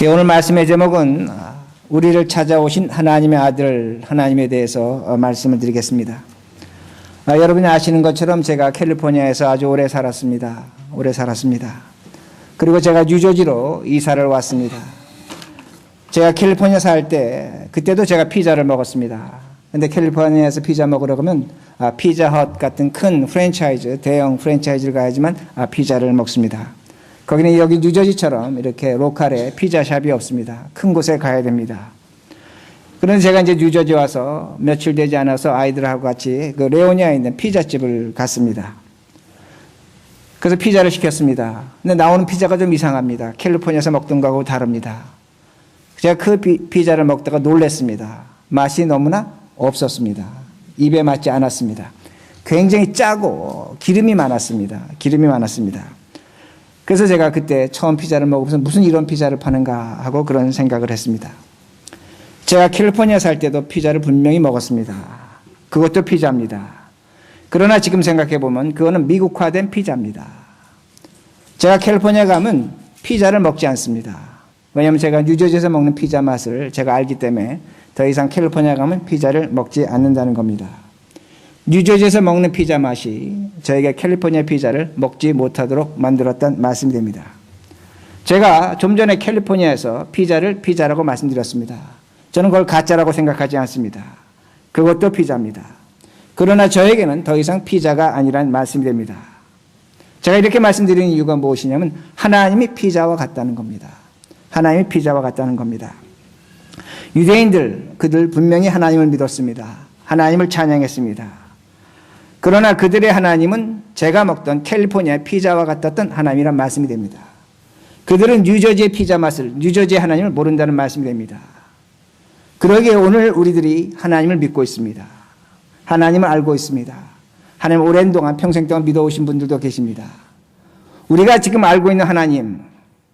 오늘 말씀의 제목은 우리를 찾아오신 하나님의 아들 하나님에 대해서 말씀을 드리겠습니다. 여러분이 아시는 것처럼 제가 캘리포니아에서 아주 오래 살았습니다. 그리고 제가 뉴저지로 이사를 왔습니다. 제가 캘리포니아 살 때 그때도 제가 피자를 먹었습니다. 근데 캘리포니아에서 피자 먹으러 가면 피자헛 같은 큰 프랜차이즈, 대형 프랜차이즈를 가야지만 피자를 먹습니다. 거기는 여기 뉴저지처럼 이렇게 로컬에 피자샵이 없습니다. 큰 곳에 가야 됩니다. 그런데 제가 이제 뉴저지 와서 며칠 되지 않아서 아이들하고 같이 그 레오니아에 있는 피자집을 갔습니다. 그래서 피자를 시켰습니다. 근데 나오는 피자가 좀 이상합니다. 캘리포니아에서 먹던 거하고 다릅니다. 제가 그 피자를 먹다가 놀랐습니다. 맛이 너무나 없었습니다. 입에 맞지 않았습니다. 굉장히 짜고 기름이 많았습니다. 그래서 제가 그때 처음 피자를 먹으면서 무슨 이런 피자를 파는가 하고 그런 생각을 했습니다. 제가 캘리포니아 살 때도 피자를 분명히 먹었습니다. 그것도 피자입니다. 그러나 지금 생각해 보면 그거는 미국화된 피자입니다. 제가 캘리포니아 가면 피자를 먹지 않습니다. 왜냐하면 제가 뉴저지에서 먹는 피자 맛을 제가 알기 때문에 더 이상 캘리포니아 가면 피자를 먹지 않는다는 겁니다. 뉴저지에서 먹는 피자 맛이 저에게 캘리포니아 피자를 먹지 못하도록 만들었다는 말씀이 됩니다. 제가 좀 전에 캘리포니아에서 피자를 피자라고 말씀드렸습니다. 저는 그걸 가짜라고 생각하지 않습니다. 그것도 피자입니다. 그러나 저에게는 더 이상 피자가 아니란 말씀이 됩니다. 제가 이렇게 말씀드리는 이유가 무엇이냐면 하나님이 피자와 같다는 겁니다. 유대인들 그들 분명히 하나님을 믿었습니다. 하나님을 찬양했습니다. 그러나 그들의 하나님은 제가 먹던 캘리포니아 피자와 같았던 하나님이란 말씀이 됩니다. 그들은 뉴저지의 피자 맛을, 뉴저지의 하나님을 모른다는 말씀이 됩니다. 그러기에 오늘 우리들이 하나님을 믿고 있습니다. 하나님을 알고 있습니다. 하나님 오랜 동안 평생 동안 믿어오신 분들도 계십니다. 우리가 지금 알고 있는 하나님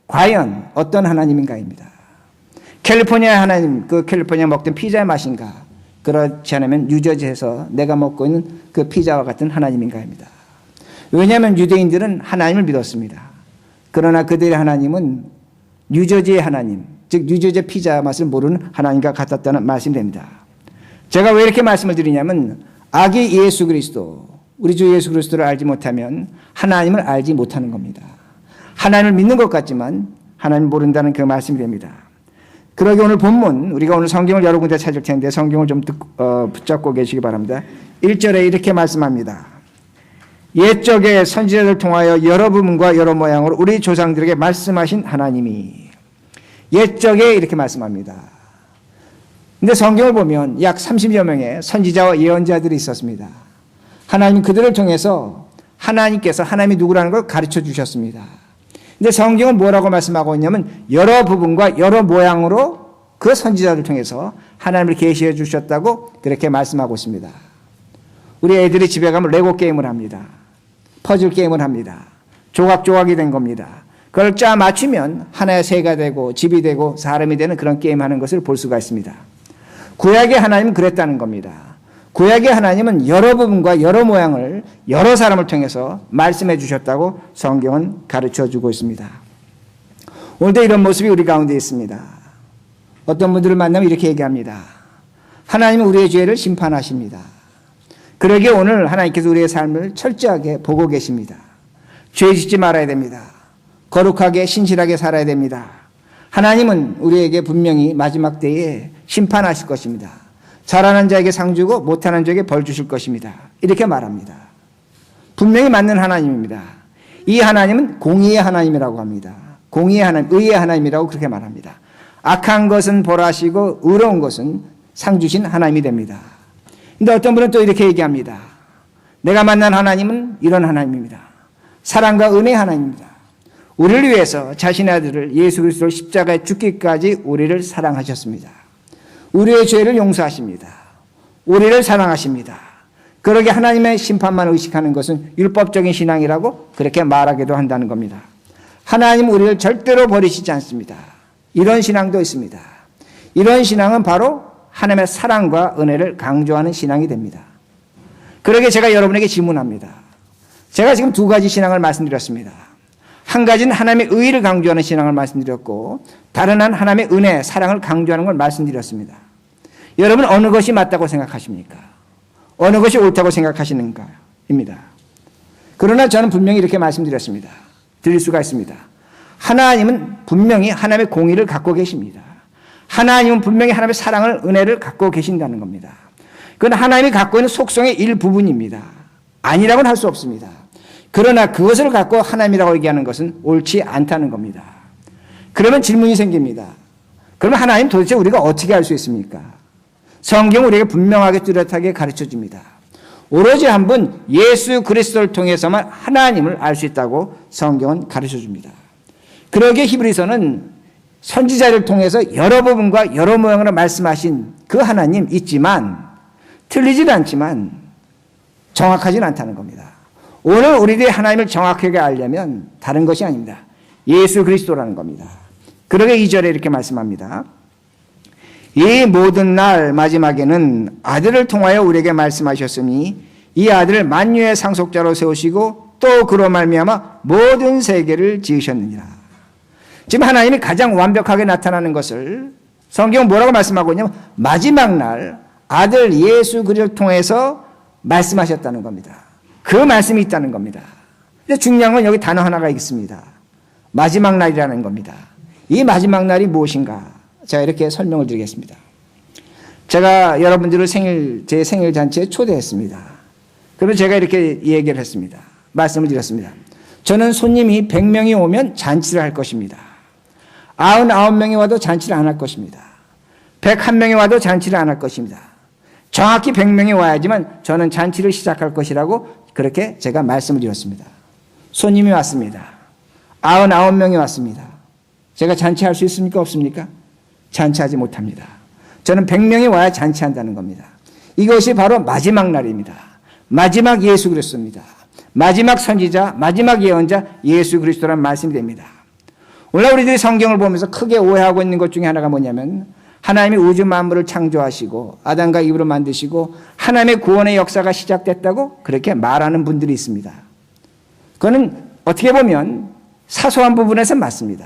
과연 어떤 하나님인가입니다. 캘리포니아 하나님, 그 캘리포니아 먹던 피자의 맛인가? 그렇지 않으면 뉴저지에서 내가 먹고 있는 그 피자와 같은 하나님인가입니다. 왜냐하면 유대인들은 하나님을 믿었습니다. 그러나 그들의 하나님은 뉴저지의 하나님, 즉 뉴저지의 피자 맛을 모르는 하나님과 같았다는 말씀이 됩니다. 제가 왜 이렇게 말씀을 드리냐면 아기 예수 그리스도, 우리 주 예수 그리스도를 알지 못하면 하나님을 알지 못하는 겁니다. 하나님을 믿는 것 같지만 하나님을 모른다는 그 말씀이 됩니다. 그러기 오늘 본문, 우리가 오늘 성경을 여러 군데 찾을 텐데 성경을 좀 붙잡고 계시기 바랍니다. 1절에 이렇게 말씀합니다. 옛적에 선지자들 통하여 여러 부분과 여러 모양으로 우리 조상들에게 말씀하신 하나님이, 옛적에 이렇게 말씀합니다. 근데 성경을 보면 약 30여 명의 선지자와 예언자들이 있었습니다. 하나님 그들을 통해서 하나님께서 하나님이 누구라는 걸 가르쳐 주셨습니다. 근데 성경은 뭐라고 말씀하고 있냐면 여러 부분과 여러 모양으로 그 선지자를 통해서 하나님을 계시해 주셨다고 그렇게 말씀하고 있습니다. 우리 애들이 집에 가면 레고 게임을 합니다. 퍼즐 게임을 합니다. 조각조각이 된 겁니다. 그걸 짜 맞추면 하나의 새가 되고 집이 되고 사람이 되는 그런 게임 하는 것을 볼 수가 있습니다. 구약의 하나님은 그랬다는 겁니다. 구약의 하나님은 여러 부분과 여러 모양을 여러 사람을 통해서 말씀해 주셨다고 성경은 가르쳐 주고 있습니다. 오늘도 이런 모습이 우리 가운데 있습니다. 어떤 분들을 만나면 이렇게 얘기합니다. 하나님은 우리의 죄를 심판하십니다. 그러기에 오늘 하나님께서 우리의 삶을 철저하게 보고 계십니다. 죄 짓지 말아야 됩니다. 거룩하게 신실하게 살아야 됩니다. 하나님은 우리에게 분명히 마지막 때에 심판하실 것입니다. 잘하는 자에게 상 주고 못하는 자에게 벌 주실 것입니다. 이렇게 말합니다. 분명히 맞는 하나님입니다. 이 하나님은 공의의 하나님이라고 합니다. 공의의 하나님, 의의 하나님이라고 그렇게 말합니다. 악한 것은 벌하시고 의로운 것은 상 주신 하나님이 됩니다. 근데 어떤 분은 또 이렇게 얘기합니다. 내가 만난 하나님은 이런 하나님입니다. 사랑과 은혜의 하나님입니다. 우리를 위해서 자신의 아들을 예수 그리스도를 십자가에 죽기까지 우리를 사랑하셨습니다. 우리의 죄를 용서하십니다. 우리를 사랑하십니다. 그러게 하나님의 심판만 의식하는 것은 율법적인 신앙이라고 그렇게 말하기도 한다는 겁니다. 하나님 우리를 절대로 버리시지 않습니다. 이런 신앙도 있습니다. 이런 신앙은 바로 하나님의 사랑과 은혜를 강조하는 신앙이 됩니다. 그러게 제가 여러분에게 질문합니다. 제가 지금 두 가지 신앙을 말씀드렸습니다. 한 가지는 하나님의 의를 강조하는 신앙을 말씀드렸고 다른 한 하나님의 은혜, 사랑을 강조하는 걸 말씀드렸습니다. 여러분 어느 것이 맞다고 생각하십니까? 어느 것이 옳다고 생각하시는가입니다. 그러나 저는 분명히 이렇게 말씀드렸습니다. 드릴 수가 있습니다. 하나님은 분명히 하나님의 공의를 갖고 계십니다. 하나님은 분명히 하나님의 사랑을, 은혜를 갖고 계신다는 겁니다. 그건 하나님이 갖고 있는 속성의 일부분입니다. 아니라고는 할 수 없습니다. 그러나 그것을 갖고 하나님이라고 얘기하는 것은 옳지 않다는 겁니다. 그러면 질문이 생깁니다. 그러면 하나님 도대체 우리가 어떻게 알 수 있습니까? 성경은 우리에게 분명하게 뚜렷하게 가르쳐 줍니다. 오로지 한 분 예수 그리스도를 통해서만 하나님을 알 수 있다고 성경은 가르쳐 줍니다. 그러기에 히브리서는 선지자를 통해서 여러 부분과 여러 모양으로 말씀하신 그 하나님 있지만 틀리질 않지만 정확하진 않다는 겁니다. 오늘 우리들이 하나님을 정확하게 알려면 다른 것이 아닙니다. 예수 그리스도라는 겁니다. 그러게 2절에 이렇게 말씀합니다. 이 모든 날 마지막에는 아들을 통하여 우리에게 말씀하셨으니 이 아들을 만유의 상속자로 세우시고 또 그로 말미암아 모든 세계를 지으셨느니라. 지금 하나님이 가장 완벽하게 나타나는 것을 성경은 뭐라고 말씀하고 있냐면 마지막 날 아들 예수 그리스도를 통해서 말씀하셨다는 겁니다. 그 말씀이 있다는 겁니다. 근데 중요한 건 여기 단어 하나가 있습니다. 마지막 날이라는 겁니다. 이 마지막 날이 무엇인가? 제가 이렇게 설명을 드리겠습니다. 제가 여러분들을 제 생일 잔치에 초대했습니다. 그러면 제가 이렇게 얘기를 했습니다. 말씀을 드렸습니다. 저는 손님이 100명이 오면 잔치를 할 것입니다. 99명이 와도 잔치를 안 할 것입니다. 101명이 와도 잔치를 안 할 것입니다. 정확히 100명이 와야지만 저는 잔치를 시작할 것이라고 그렇게 제가 말씀을 드렸습니다. 손님이 왔습니다. 99명이 왔습니다. 제가 잔치할 수 있습니까? 없습니까? 잔치하지 못합니다. 저는 100명이 와야 잔치한다는 겁니다. 이것이 바로 마지막 날입니다. 마지막 예수 그리스도입니다. 마지막 선지자, 마지막 예언자 예수 그리스도라는 말씀이 됩니다. 오늘 우리들이 성경을 보면서 크게 오해하고 있는 것 중에 하나가 뭐냐면 하나님이 우주 만물을 창조하시고 아담과 이브로 만드시고 하나님의 구원의 역사가 시작됐다고 그렇게 말하는 분들이 있습니다. 그거는 어떻게 보면 사소한 부분에서 맞습니다.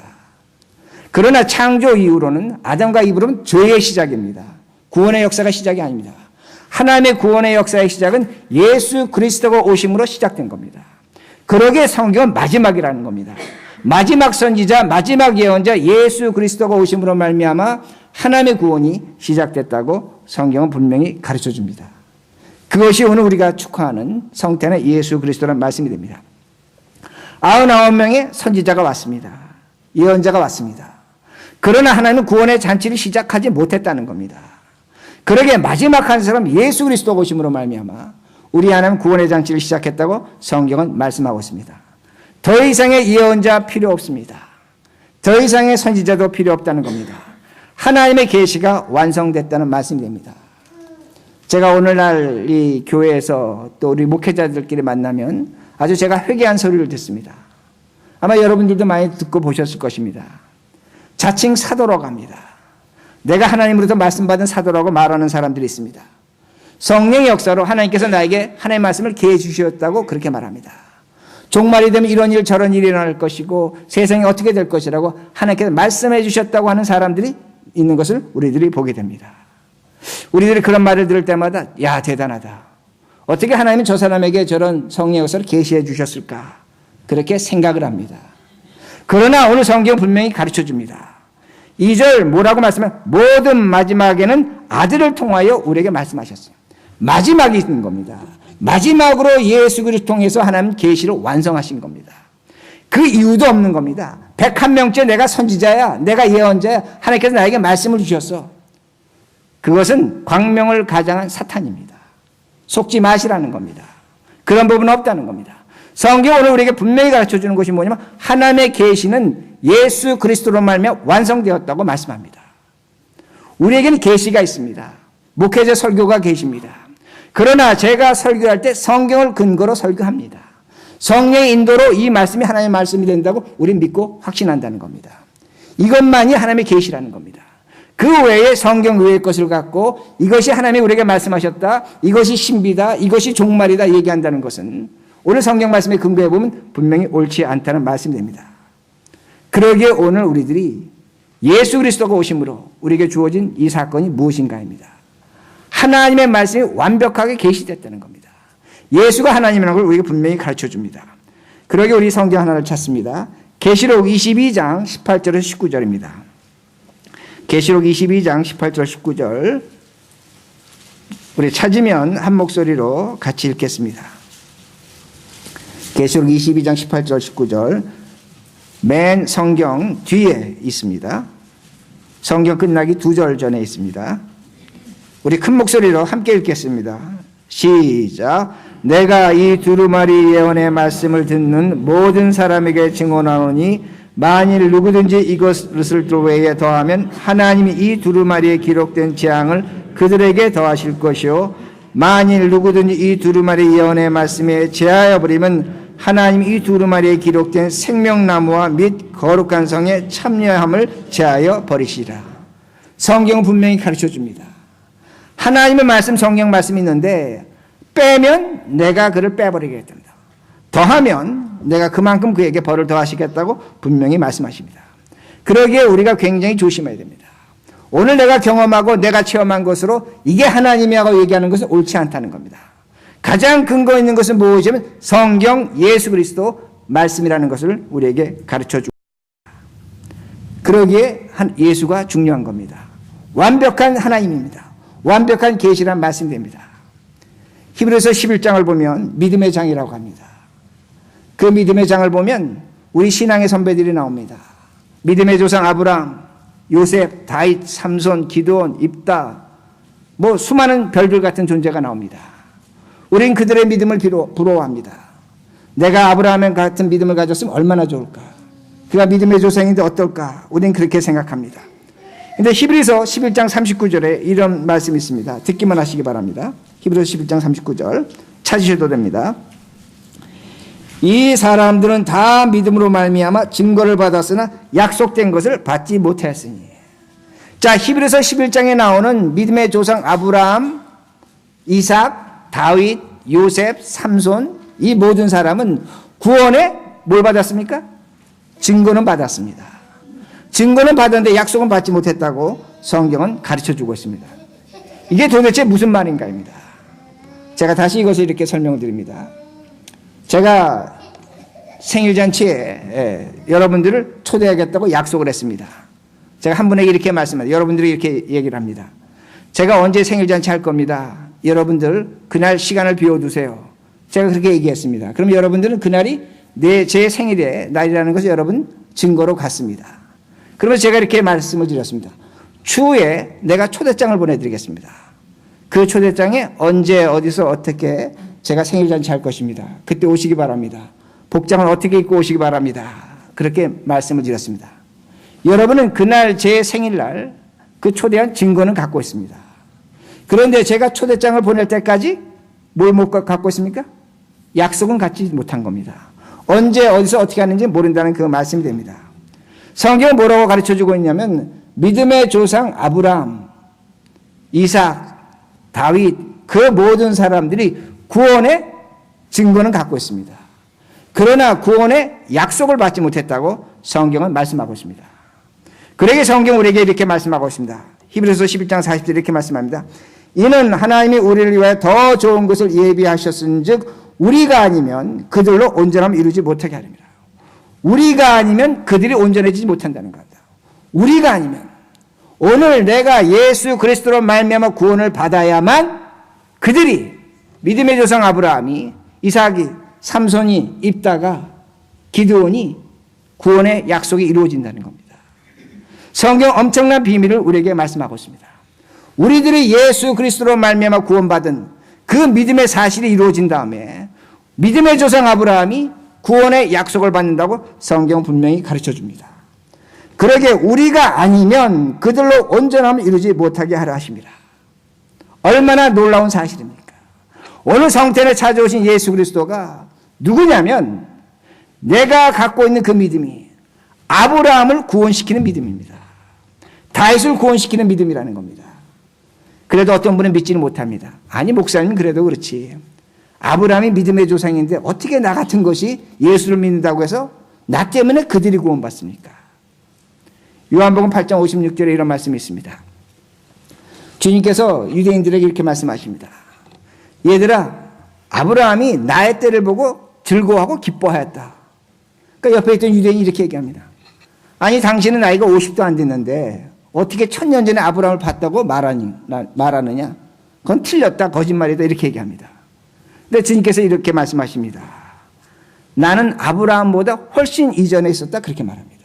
그러나 창조 이후로는 아담과 이브로는 죄의 시작입니다. 구원의 역사가 시작이 아닙니다. 하나님의 구원의 역사의 시작은 예수 그리스도가 오심으로 시작된 겁니다. 그러기에 성경은 마지막이라는 겁니다. 마지막 선지자, 마지막 예언자 예수 그리스도가 오심으로 말미암아 하나님의 구원이 시작됐다고 성경은 분명히 가르쳐 줍니다. 그것이 오늘 우리가 축하하는 성탄의 예수 그리스도라는 말씀이 됩니다. 99명의 선지자가 왔습니다. 예언자가 왔습니다. 그러나 하나님은 구원의 잔치를 시작하지 못했다는 겁니다. 그러기에 마지막 한 사람 예수 그리스도가 오심으로 말미암아 우리 하나님 구원의 잔치를 시작했다고 성경은 말씀하고 있습니다. 더 이상의 예언자 필요 없습니다. 더 이상의 선지자도 필요 없다는 겁니다. 하나님의 계시가 완성됐다는 말씀이 됩니다. 제가 오늘날 이 교회에서 또 우리 목회자들끼리 만나면 아주 제가 회개한 소리를 듣습니다. 아마 여러분들도 많이 듣고 보셨을 것입니다. 자칭 사도라고 합니다. 내가 하나님으로부터 말씀받은 사도라고 말하는 사람들이 있습니다. 성령의 역사로 하나님께서 나에게 하나님의 말씀을 계시해 주셨다고 그렇게 말합니다. 종말이 되면 이런 일 저런 일이 일어날 것이고 세상이 어떻게 될 것이라고 하나님께서 말씀해 주셨다고 하는 사람들이 있는 것을 우리들이 보게 됩니다. 우리들이 그런 말을 들을 때마다 야 대단하다. 어떻게 하나님은 저 사람에게 저런 성령의 역사를 계시해 주셨을까? 그렇게 생각을 합니다. 그러나 오늘 성경 분명히 가르쳐 줍니다. 2절 뭐라고 말씀하면 모든 마지막에는 아들을 통하여 우리에게 말씀하셨어요. 마지막이 있는 겁니다. 마지막으로 예수 그리스도 통해서 하나님 계시를 완성하신 겁니다. 그 이유도 없는 겁니다. 101명째 내가 선지자야, 내가 예언자야, 하나님께서 나에게 말씀을 주셨어. 그것은 광명을 가장한 사탄입니다. 속지 마시라는 겁니다. 그런 부분은 없다는 겁니다. 성경 오늘 우리에게 분명히 가르쳐주는 것이 뭐냐면 하나님의 계시는 예수 그리스도로 말미암아 완성되었다고 말씀합니다. 우리에게는 계시가 있습니다. 목회자 설교가 계십니다. 그러나 제가 설교할 때 성경을 근거로 설교합니다. 성령의 인도로 이 말씀이 하나님의 말씀이 된다고 우리는 믿고 확신한다는 겁니다. 이것만이 하나님의 계시라는 겁니다. 그 외에 성경 외의 것을 갖고 이것이 하나님이 우리에게 말씀하셨다, 이것이 신비다, 이것이 종말이다 얘기한다는 것은 오늘 성경 말씀에 근거해 보면 분명히 옳지 않다는 말씀이 됩니다. 그러기에 오늘 우리들이 예수 그리스도가 오심으로 우리에게 주어진 이 사건이 무엇인가입니다. 하나님의 말씀이 완벽하게 계시됐다는 겁니다. 예수가 하나님이라는 걸 우리에게 분명히 가르쳐 줍니다. 그러기에 우리 성경 하나를 찾습니다. 계시록 22장 18절에서 19절입니다. 계시록 22장 18절 19절 우리 찾으면 한 목소리로 같이 읽겠습니다. 계시록 22장 18절 19절 맨 성경 뒤에 있습니다. 성경 끝나기 2절 전에 있습니다. 우리 큰 목소리로 함께 읽겠습니다. 시작. 내가 이 두루마리 예언의 말씀을 듣는 모든 사람에게 증언하노니 만일 누구든지 이것을 또 외에 더하면 하나님이 이 두루마리에 기록된 재앙을 그들에게 더하실 것이요 만일 누구든지 이 두루마리 예언의 말씀에 제하여 버리면 하나님이 이 두루마리에 기록된 생명나무와 및 거룩한 성에 참여함을 제하여 버리시라. 성경은 분명히 가르쳐 줍니다. 하나님의 말씀, 성경 말씀이 있는데 빼면 내가 그를 빼버리겠답니다. 더하면 내가 그만큼 그에게 벌을 더하시겠다고 분명히 말씀하십니다. 그러기에 우리가 굉장히 조심해야 됩니다. 오늘 내가 경험하고 내가 체험한 것으로 이게 하나님이라고 얘기하는 것은 옳지 않다는 겁니다. 가장 근거 있는 것은 무엇이냐면 성경 예수 그리스도 말씀이라는 것을 우리에게 가르쳐 주고 그러기에 예수가 중요한 겁니다. 완벽한 하나님입니다. 완벽한 계시란 말씀이 됩니다. 히브리서 11장을 보면 믿음의 장이라고 합니다. 그 믿음의 장을 보면 우리 신앙의 선배들이 나옵니다. 믿음의 조상 아브라함, 요셉, 다윗, 삼손, 기드온, 입다 뭐 수많은 별들 같은 존재가 나옵니다. 우린 그들의 믿음을 부러워합니다. 내가 아브라함 같은 믿음을 가졌으면 얼마나 좋을까. 그가 믿음의 조상인데 어떨까. 우린 그렇게 생각합니다. 그런데 히브리서 11장 39절에 이런 말씀이 있습니다. 듣기만 하시기 바랍니다. 히브리서 11장 39절 찾으셔도 됩니다. 이 사람들은 다 믿음으로 말미암아 증거를 받았으나 약속된 것을 받지 못하였으니. 자, 히브리서 11장에 나오는 믿음의 조상 아브라함, 이삭, 다윗, 요셉, 삼손 이 모든 사람은 구원에 뭘 받았습니까? 증거는 받았습니다. 증거는 받았는데 약속은 받지 못했다고 성경은 가르쳐주고 있습니다. 이게 도대체 무슨 말인가입니다. 제가 다시 이것을 이렇게 설명을 드립니다. 제가 생일잔치에 여러분들을 초대하겠다고 약속을 했습니다. 제가 한 분에게 이렇게 말씀합니다. 여러분들이 이렇게 얘기를 합니다. 제가 언제 생일잔치 할 겁니다. 여러분들 그날 시간을 비워두세요. 제가 그렇게 얘기했습니다. 그럼 여러분들은 그날이 제 생일의 날이라는 것을 여러분 증거로 갖습니다. 그러면서 제가 이렇게 말씀을 드렸습니다. 추후에 내가 초대장을 보내드리겠습니다. 그 초대장에 언제 어디서 어떻게 제가 생일잔치 할 것입니다. 그때 오시기 바랍니다. 복장을 어떻게 입고 오시기 바랍니다. 그렇게 말씀을 드렸습니다. 여러분은 그날 제 생일날 그 초대한 증거는 갖고 있습니다. 그런데 제가 초대장을 보낼 때까지 뭘 못 갖고 있습니까? 약속은 갖지 못한 겁니다. 언제 어디서 어떻게 하는지 모른다는 그 말씀이 됩니다. 성경은 뭐라고 가르쳐주고 있냐면 믿음의 조상 아브라함, 이삭, 다윗 그 모든 사람들이 구원의 증거는 갖고 있습니다. 그러나 구원의 약속을 받지 못했다고 성경은 말씀하고 있습니다. 그러기에 성경은 우리에게 이렇게 말씀하고 있습니다. 히브리서 11장 40절 이렇게 말씀합니다. 이는 하나님이 우리를 위하여 더 좋은 것을 예비하셨은즉 우리가 아니면 그들로 온전함을 이루지 못하게 하렵니다. 우리가 아니면 그들이 온전해지지 못한다는 겁니다. 우리가 아니면 오늘 내가 예수 그리스도로 말미암아 구원을 받아야만 그들이 믿음의 조상 아브라함이 이삭이 삼손이 입다가 기드온이 구원의 약속이 이루어진다는 겁니다. 성경 엄청난 비밀을 우리에게 말씀하고 있습니다. 우리들이 예수 그리스도로 말미암아 구원받은 그 믿음의 사실이 이루어진 다음에 믿음의 조상 아브라함이 구원의 약속을 받는다고 성경은 분명히 가르쳐줍니다. 그러게 우리가 아니면 그들로 온전함을 이루지 못하게 하려 하십니다. 얼마나 놀라운 사실입니까? 오늘 성전에 찾아오신 예수 그리스도가 누구냐면 내가 갖고 있는 그 믿음이 아브라함을 구원시키는 믿음입니다. 다윗을 구원시키는 믿음이라는 겁니다. 그래도 어떤 분은 믿지는 못합니다. 아니 목사님 그래도 그렇지. 아브라함이 믿음의 조상인데 어떻게 나 같은 것이 예수를 믿는다고 해서 나 때문에 그들이 구원받습니까? 요한복음 8장 56절에 이런 말씀이 있습니다. 주님께서 유대인들에게 이렇게 말씀하십니다. 얘들아, 아브라함이 나의 때를 보고 즐거워하고 기뻐하였다. 그러니까 옆에 있던 유대인이 이렇게 얘기합니다. 아니, 당신은 나이가 50도 안 됐는데 어떻게 1000년 전에 아브라함을 봤다고 말하느냐? 그건 틀렸다, 거짓말이다, 이렇게 얘기합니다. 근데 주님께서 이렇게 말씀하십니다. 나는 아브라함보다 훨씬 이전에 있었다, 그렇게 말합니다.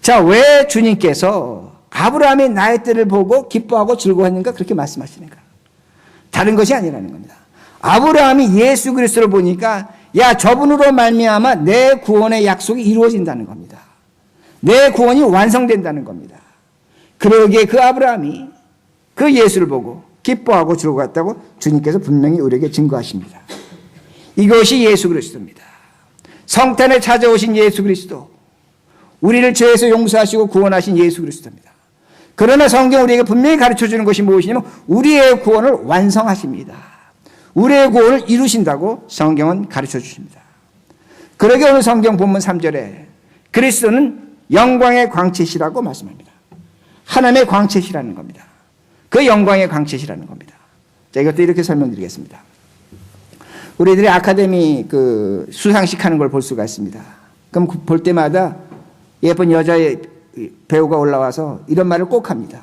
자, 왜 주님께서 아브라함이 나의 때를 보고 기뻐하고 즐거워했는가 그렇게 말씀하시는가? 다른 것이 아니라는 겁니다. 아브라함이 예수 그리스도를 보니까 야, 저분으로 말미암아 내 구원의 약속이 이루어진다는 겁니다. 내 구원이 완성된다는 겁니다. 그러기에 그 아브라함이 그 예수를 보고 기뻐하고 즐거웠다고 주님께서 분명히 우리에게 증거하십니다. 이것이 예수 그리스도입니다. 성탄에 찾아오신 예수 그리스도, 우리를 죄에서 용서하시고 구원하신 예수 그리스도입니다. 그러나 성경 우리에게 분명히 가르쳐주는 것이 무엇이냐면 우리의 구원을 완성하십니다. 우리의 구원을 이루신다고 성경은 가르쳐 주십니다. 그러게 오늘 성경 본문 3절에 그리스도는 영광의 광채시라고 말씀합니다. 하나님의 광채시라는 겁니다. 그 영광의 광채시라는 겁니다. 자, 이것도 이렇게 설명드리겠습니다. 우리들이 아카데미 그 수상식 하는 걸 볼 수가 있습니다. 그럼 볼 때마다 예쁜 여자의 배우가 올라와서 이런 말을 꼭 합니다.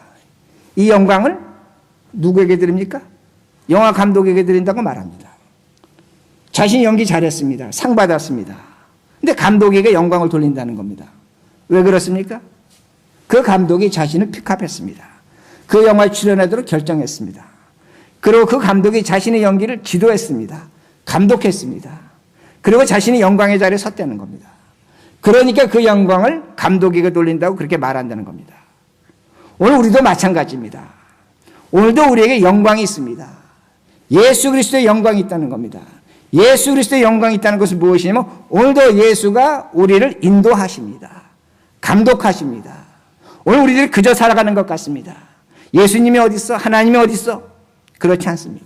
이 영광을 누구에게 드립니까? 영화 감독에게 드린다고 말합니다. 자신이 연기 잘했습니다. 상 받았습니다. 근데 감독에게 영광을 돌린다는 겁니다. 왜 그렇습니까? 그 감독이 자신을 픽업했습니다. 그 영화에 출연하도록 결정했습니다. 그리고 그 감독이 자신의 연기를 지도했습니다. 감독했습니다. 그리고 자신이 영광의 자리에 섰다는 겁니다. 그러니까 그 영광을 감독에게 돌린다고 그렇게 말한다는 겁니다. 오늘 우리도 마찬가지입니다. 오늘도 우리에게 영광이 있습니다. 예수 그리스도의 영광이 있다는 겁니다. 예수 그리스도의 영광이 있다는 것은 무엇이냐면 오늘도 예수가 우리를 인도하십니다. 감독하십니다. 오늘 우리들이 그저 살아가는 것 같습니다. 예수님이 어디 있어? 하나님이 어디 있어? 그렇지 않습니다.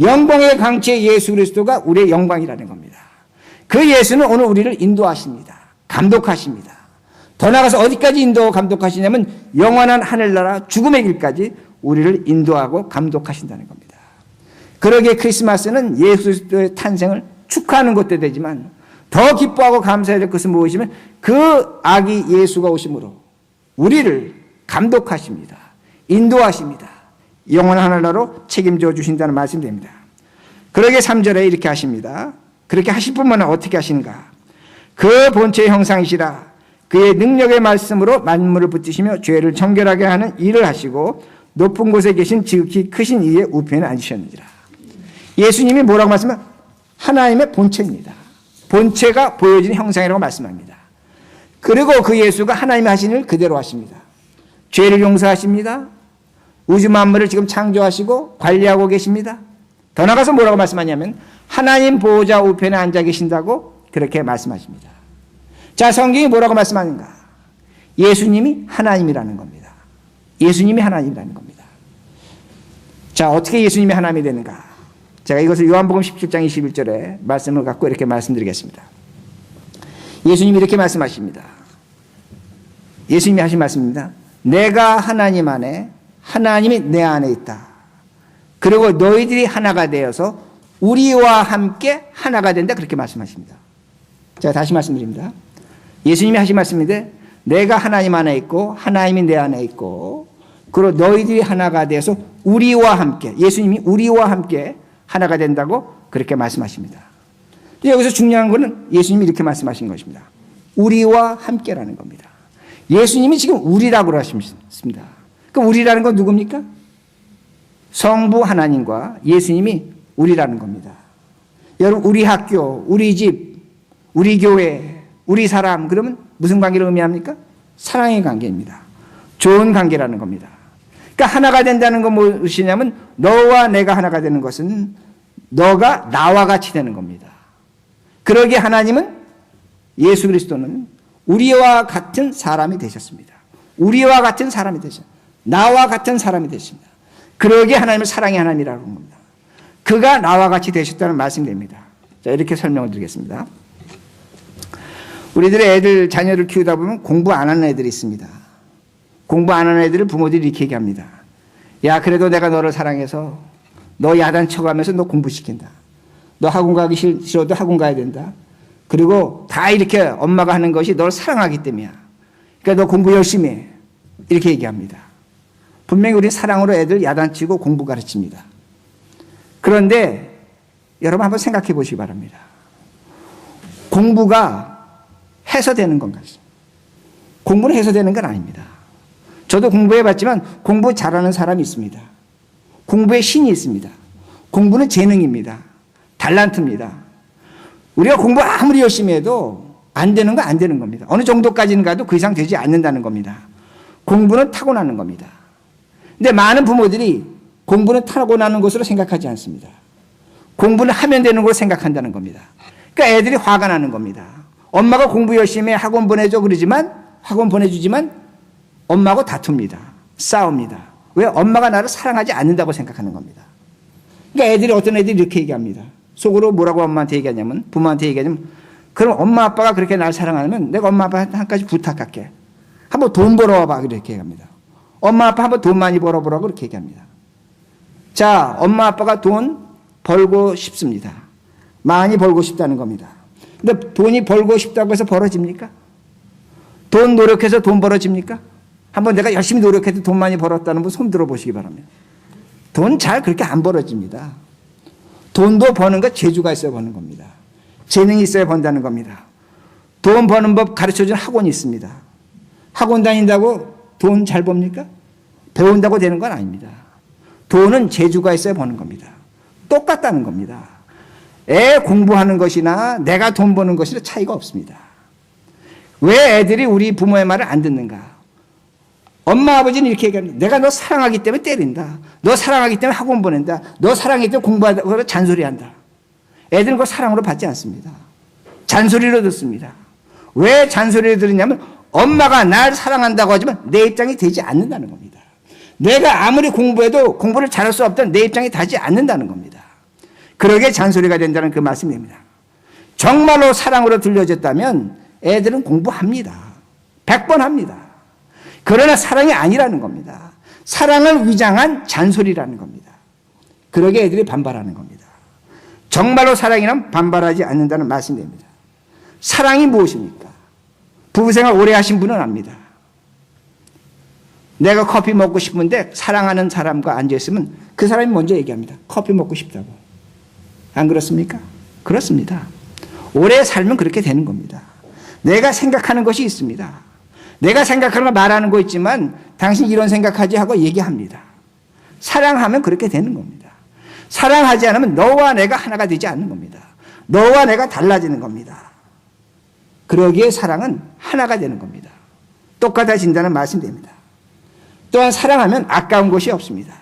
영광의 광채 예수 그리스도가 우리의 영광이라는 겁니다. 그 예수는 오늘 우리를 인도하십니다. 감독하십니다. 더 나아가서 어디까지 인도하고 감독하시냐면 영원한 하늘나라 죽음의 길까지 우리를 인도하고 감독하신다는 겁니다. 그러기에 크리스마스는 예수 그리스도의 탄생을 축하하는 것도 되지만 더 기뻐하고 감사해야 될 것은 무엇이면 그 아기 예수가 오심으로 우리를 감독하십니다. 인도하십니다. 영원한 하늘나라로 책임져 주신다는 말씀이 됩니다. 그러기에 3절에 이렇게 하십니다. 그렇게 하실 뿐만 아니라 어떻게 하시는가? 그 본체의 형상이시라 그의 능력의 말씀으로 만물을 붙드시며 죄를 정결하게 하는 일을 하시고 높은 곳에 계신 지극히 크신 이의 우편에 앉으셨느니라. 예수님이 뭐라고 말씀하면 하나님의 본체입니다. 본체가 보여지는 형상이라고 말씀합니다. 그리고 그 예수가 하나님이 하신 일을 그대로 하십니다. 죄를 용서하십니다. 우주 만물을 지금 창조하시고 관리하고 계십니다. 더 나가서 뭐라고 말씀하냐면 하나님 보호자 우편에 앉아 계신다고 그렇게 말씀하십니다. 자, 성경이 뭐라고 말씀하는가? 예수님이 하나님이라는 겁니다. 예수님이 하나님이라는 겁니다. 자, 어떻게 예수님이 하나님이 되는가? 제가 이것을 요한복음 17장 21절에 말씀을 갖고 이렇게 말씀드리겠습니다. 예수님이 이렇게 말씀하십니다. 예수님이 하신 말씀입니다. 내가 하나님 안에 하나님이 내 안에 있다. 그리고 너희들이 하나가 되어서 우리와 함께 하나가 된다. 그렇게 말씀하십니다. 제가 다시 말씀드립니다. 예수님이 하신 말씀인데 내가 하나님 안에 있고 하나님이 내 안에 있고 그리고 너희들이 하나가 되어서 우리와 함께 예수님이 우리와 함께 하나가 된다고 그렇게 말씀하십니다. 여기서 중요한 것은 예수님이 이렇게 말씀하신 것입니다. 우리와 함께라는 겁니다. 예수님이 지금 우리라고 하셨습니다. 그럼 우리라는 건 누굽니까? 성부 하나님과 예수님이 우리라는 겁니다. 여러분, 우리 학교, 우리 집, 우리 교회, 우리 사람, 그러면 무슨 관계를 의미합니까? 사랑의 관계입니다. 좋은 관계라는 겁니다. 그러니까 하나가 된다는 건 무엇이냐면 너와 내가 하나가 되는 것은 너가 나와 같이 되는 겁니다. 그러기에 하나님은 예수 그리스도는 우리와 같은 사람이 되셨습니다. 우리와 같은 사람이 되셨습니다. 나와 같은 사람이 되셨습니다. 그러기에 하나님은 사랑의 하나님이라고 합니다. 그가 나와 같이 되셨다는 말씀이 됩니다. 자, 이렇게 설명을 드리겠습니다. 우리들의 애들, 자녀를 키우다 보면 공부 안 하는 애들이 있습니다. 공부 안 하는 애들을 부모들이 이렇게 얘기합니다. 야, 그래도 내가 너를 사랑해서 너 야단 쳐가면서 너 공부시킨다. 너 학원 가기 싫어도 학원 가야 된다. 그리고 다 이렇게 엄마가 하는 것이 너를 사랑하기 때문이야. 그러니까 너 공부 열심히 해. 이렇게 얘기합니다. 분명히 우리 사랑으로 애들 야단치고 공부 가르칩니다. 그런데 여러분 한번 생각해 보시기 바랍니다. 공부가 해서 되는 건가요? 공부는 해서 되는 건 아닙니다. 저도 공부해 봤지만 공부 잘하는 사람이 있습니다. 공부에 신이 있습니다. 공부는 재능입니다. 달란트입니다. 우리가 공부 아무리 열심히 해도 안 되는 건 안 되는 겁니다. 어느 정도까지는 가도 그 이상 되지 않는다는 겁니다. 공부는 타고나는 겁니다. 근데 많은 부모들이 공부는 타고나는 것으로 생각하지 않습니다. 공부는 하면 되는 걸로 생각한다는 겁니다. 그러니까 애들이 화가 나는 겁니다. 엄마가 공부 열심히 해 학원 보내줘 그러지만 학원 보내주지만 엄마하고 다툽니다. 싸웁니다. 왜? 엄마가 나를 사랑하지 않는다고 생각하는 겁니다. 그러니까 애들이 어떤 애들이 이렇게 얘기합니다. 속으로 뭐라고 엄마한테 얘기하냐면 부모한테 얘기하냐면 그럼 엄마 아빠가 그렇게 나를 사랑하면 내가 엄마 아빠한테 한 가지 부탁할게. 한번 돈 벌어와봐. 이렇게 얘기합니다. 엄마 아빠 한번 돈 많이 벌어보라고 그렇게 얘기합니다. 자, 엄마 아빠가 돈 벌고 싶습니다. 많이 벌고 싶다는 겁니다. 근데 돈이 벌고 싶다고 해서 벌어집니까? 돈 노력해서 돈 벌어집니까? 한번 내가 열심히 노력해서 돈 많이 벌었다는 분 손 들어보시기 바랍니다. 돈 잘 그렇게 안 벌어집니다. 돈도 버는 거 재주가 있어야 버는 겁니다. 재능이 있어야 번다는 겁니다. 돈 버는 법 가르쳐주는 학원이 있습니다. 학원 다닌다고 돈 잘 법니까? 배운다고 되는 건 아닙니다. 돈은 재주가 있어야 버는 겁니다. 똑같다는 겁니다. 애 공부하는 것이나 내가 돈 버는 것이나 차이가 없습니다. 왜 애들이 우리 부모의 말을 안 듣는가? 엄마 아버지는 이렇게 얘기합니다. 내가 너 사랑하기 때문에 때린다. 너 사랑하기 때문에 학원 보낸다. 너 사랑하기 때문에 공부하다고 잔소리한다. 애들은 그걸 사랑으로 받지 않습니다. 잔소리로 듣습니다. 왜 잔소리를 들으냐면 엄마가 날 사랑한다고 하지만 내 입장이 되지 않는다는 겁니다. 내가 아무리 공부해도 공부를 잘할 수 없다는 내 입장이 되지 않는다는 겁니다. 그러게 잔소리가 된다는 그 말씀입니다. 정말로 사랑으로 들려졌다면 애들은 공부합니다. 100번 합니다. 그러나 사랑이 아니라는 겁니다. 사랑을 위장한 잔소리라는 겁니다. 그러게 애들이 반발하는 겁니다. 정말로 사랑이란 반발하지 않는다는 말씀입니다. 사랑이 무엇입니까? 부부생활 오래 하신 분은 압니다. 내가 커피 먹고 싶은데 사랑하는 사람과 앉아있으면 그 사람이 먼저 얘기합니다. 커피 먹고 싶다고. 안 그렇습니까? 그렇습니다. 오래 살면 그렇게 되는 겁니다. 내가 생각하는 것이 있습니다. 내가 생각하는 거 말하는 거 있지만 당신 이런 생각하지 하고 얘기합니다. 사랑하면 그렇게 되는 겁니다. 사랑하지 않으면 너와 내가 하나가 되지 않는 겁니다. 너와 내가 달라지는 겁니다. 그러기에 사랑은 하나가 되는 겁니다. 똑같아진다는 말씀입니다. 또한 사랑하면 아까운 것이 없습니다.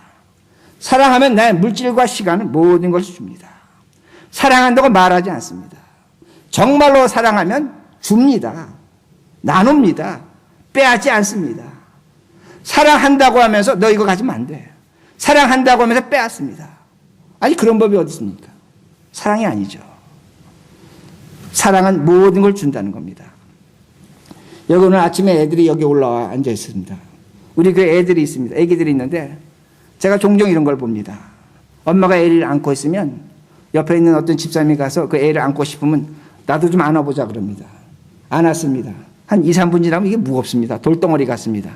사랑하면 나의 물질과 시간을 모든 것을 줍니다. 사랑한다고 말하지 않습니다. 정말로 사랑하면 줍니다. 나눕니다. 빼앗지 않습니다. 사랑한다고 하면서 너 이거 가지면 안 돼. 사랑한다고 하면서 빼앗습니다. 아니 그런 법이 어디 있습니까? 사랑이 아니죠. 사랑은 모든 걸 준다는 겁니다. 여기 오늘 아침에 애들이 여기 올라와 앉아 있습니다. 우리 그 애들이 있습니다. 애기들이 있는데 제가 종종 이런 걸 봅니다. 엄마가 애를 안고 있으면 옆에 있는 어떤 집사람이 가서 그 애를 안고 싶으면 나도 좀 안아보자 그럽니다. 안았습니다. 한 2, 3분 지나면 이게 무겁습니다. 돌덩어리 같습니다.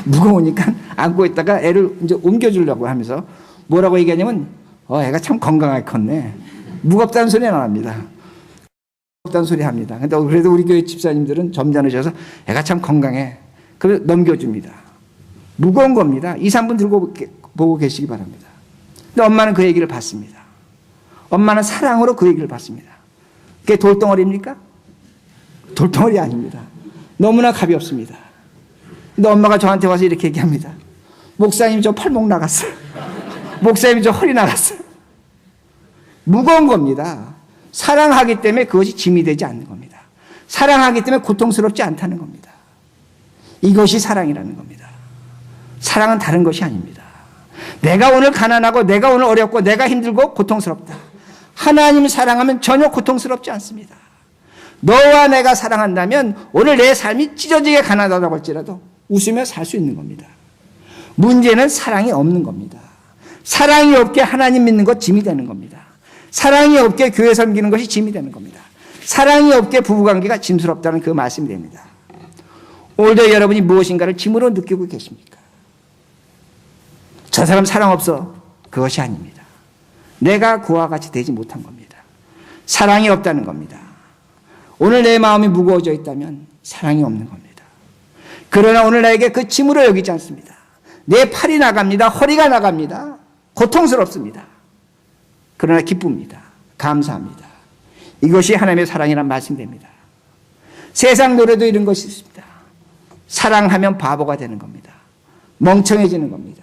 무거우니까 안고 있다가 애를 이제 옮겨주려고 하면서 뭐라고 얘기하냐면 애가 참 건강하게 컸네. 무겁다는 소리는 안 합니다. 무겁다는 소리 합니다. 근데 그래도 우리 교회 집사님들은 점잖으셔서 애가 참 건강해. 그래서 넘겨줍니다. 무거운 겁니다. 2, 3분 들고 보고 계시기 바랍니다. 근데 엄마는 그 얘기를 받습니다. 엄마는 사랑으로 그 얘기를 받습니다. 그게 돌덩어리입니까? 돌덩어리 아닙니다. 너무나 가볍습니다. 근데 엄마가 저한테 와서 이렇게 얘기합니다. 목사님 저 팔목 나갔어요. 목사님 저 허리 나갔어요. 무거운 겁니다. 사랑하기 때문에 그것이 짐이 되지 않는 겁니다. 사랑하기 때문에 고통스럽지 않다는 겁니다. 이것이 사랑이라는 겁니다. 사랑은 다른 것이 아닙니다. 내가 오늘 가난하고 내가 오늘 어렵고 내가 힘들고 고통스럽다. 하나님을 사랑하면 전혀 고통스럽지 않습니다. 너와 내가 사랑한다면 오늘 내 삶이 찢어지게 가난하다고 할지라도 웃으며 살 수 있는 겁니다. 문제는 사랑이 없는 겁니다. 사랑이 없게 하나님 믿는 것 짐이 되는 겁니다. 사랑이 없게 교회 섬기는 것이 짐이 되는 겁니다. 사랑이 없게 부부관계가 짐스럽다는 그 말씀이 됩니다. 오늘도 여러분이 무엇인가를 짐으로 느끼고 계십니까? 저 사람 사랑 없어. 그것이 아닙니다. 내가 그와 같이 되지 못한 겁니다. 사랑이 없다는 겁니다. 오늘 내 마음이 무거워져 있다면 사랑이 없는 겁니다. 그러나 오늘 나에게 그 짐으로 여기지 않습니다. 내 팔이 나갑니다. 허리가 나갑니다. 고통스럽습니다. 그러나 기쁩니다. 감사합니다. 이것이 하나님의 사랑이란 말씀이 됩니다. 세상 노래도 이런 것이 있습니다. 사랑하면 바보가 되는 겁니다. 멍청해지는 겁니다.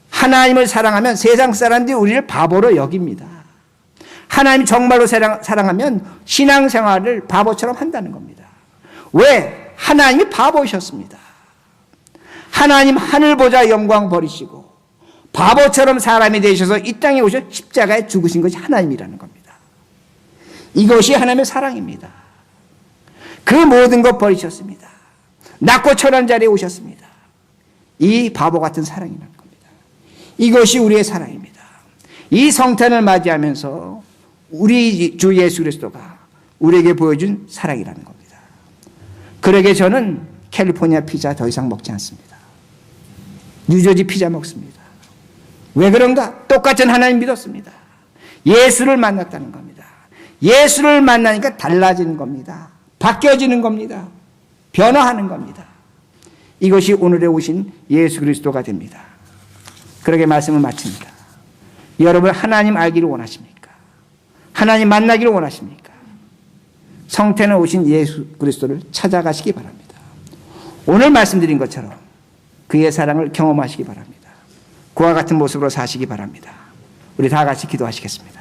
하나님을 사랑하면 세상 사람들이 우리를 바보로 여깁니다. 하나님 정말로 사랑하면 신앙생활을 바보처럼 한다는 겁니다. 왜? 하나님이 바보이셨습니다. 하나님 하늘 보좌 영광 버리시고 바보처럼 사람이 되셔서 이 땅에 오셔 십자가에 죽으신 것이 하나님이라는 겁니다. 이것이 하나님의 사랑입니다. 그 모든 것 버리셨습니다. 낮고 천한 자리에 오셨습니다. 이 바보 같은 사랑이라는 겁니다. 이것이 우리의 사랑입니다. 이 성탄을 맞이하면서 우리 주 예수 그리스도가 우리에게 보여준 사랑이라는 겁니다. 그러게 저는 캘리포니아 피자 더 이상 먹지 않습니다. 뉴저지 피자 먹습니다. 왜 그런가? 똑같은 하나님 믿었습니다. 예수를 만났다는 겁니다. 예수를 만나니까 달라지는 겁니다. 바뀌어지는 겁니다. 변화하는 겁니다. 이것이 오늘에 오신 예수 그리스도가 됩니다. 그러게 말씀을 마칩니다. 여러분 하나님 알기를 원하십니까? 하나님 만나기를 원하십니까? 성태는 오신 예수 그리스도를 찾아가시기 바랍니다. 오늘 말씀드린 것처럼 그의 사랑을 경험하시기 바랍니다. 그와 같은 모습으로 사시기 바랍니다. 우리 다 같이 기도하시겠습니다.